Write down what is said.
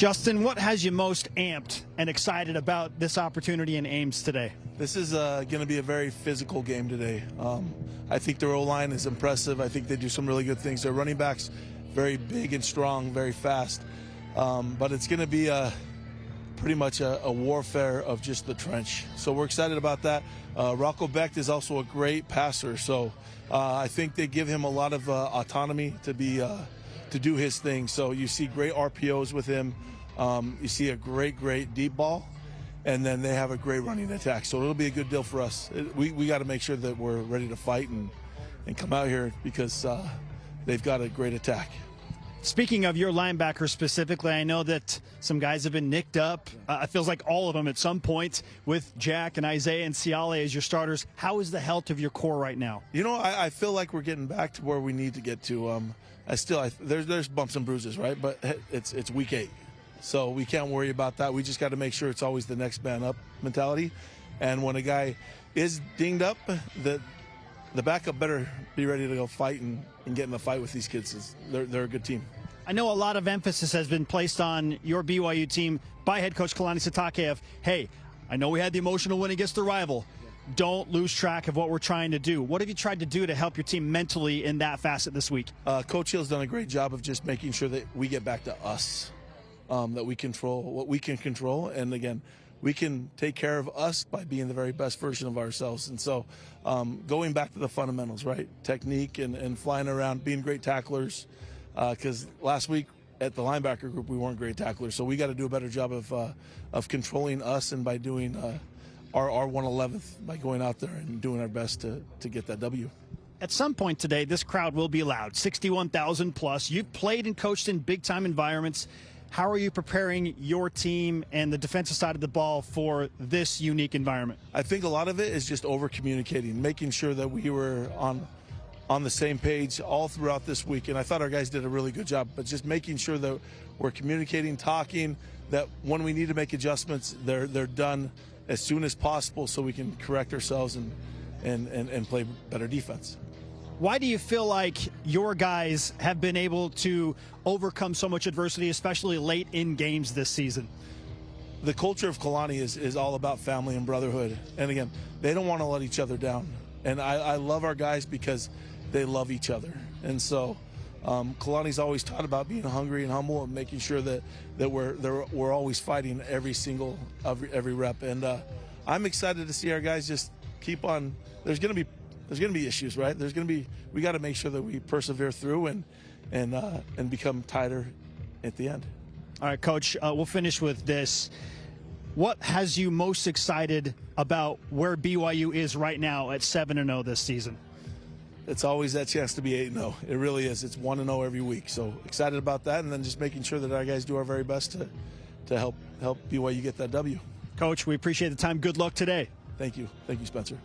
Justin, what has you most amped and excited about this opportunity in Ames today? This is going to be a very physical game today. I think their O-line is impressive. I think they do some really good things. Their running backs, very big and strong, very fast. But it's going to be pretty much a warfare of just the trench. So we're excited about that. Rocco Becht is also a great passer. So I think they give him a lot of autonomy to do his thing. So you see great RPOs with him. You see a great deep ball. And then they have a great running attack. So it'll be a good deal for us. We got to make sure that we're ready to fight and come out here because they've got a great attack. Speaking of your linebackers specifically, I know that some guys have been nicked up. It feels like all of them at some point with Jack and Isaiah and Ciale as your starters. How is the health of your core right now? You know, I feel like we're getting back to where we need to get to. There's bumps and bruises, right? But it's week 8. So we can't worry about that. We just got to make sure it's always the next man up mentality. And when a guy is dinged up, the backup better be ready to go fight and get in the fight with these kids. They're a good team. I know a lot of emphasis has been placed on your BYU team by head coach Kalani Sitake of, hey, I know we had the emotional win against the rival. Don't lose track of what we're trying to do. What have you tried to do to help your team mentally in that facet this week? Coach Hill's done a great job of just making sure that we get back to us. That we control what we can control, and again, we can take care of us by being the very best version of ourselves. And so going back to the fundamentals, right? Technique and flying around, being great tacklers, because last week at the linebacker group we weren't great tacklers, so we got to do a better job of controlling us, and by doing our 111th, by going out there and doing our best to get that W. At some point today, this crowd will be loud, 61,000 plus. You've played and coached in big-time environments. How are you preparing your team and the defensive side of the ball for this unique environment? I think a lot of it is just over-communicating, making sure that we were on the same page all throughout this week. And I thought our guys did a really good job, but just making sure that we're communicating, talking, that when we need to make adjustments, they're done as soon as possible so we can correct ourselves and play better defense. Why do you feel like your guys have been able to overcome so much adversity, especially late in games this season? The culture of Kalani is all about family and brotherhood. And again, they don't want to let each other down. And I love our guys because they love each other. And so Kalani's always taught about being hungry and humble and making sure that we're always fighting every rep. And I'm excited to see our guys just keep on. There's going to be issues, right? We got to make sure that we persevere through and become tighter at the end. All right, Coach, we'll finish with this. What has you most excited about where BYU is right now at 7-0 this season? It's always that chance to be 8-0. It really is. It's 1-0 every week. So excited about that, and then just making sure that our guys do our very best to help BYU get that W. Coach, we appreciate the time. Good luck today. Thank you. Thank you, Spencer.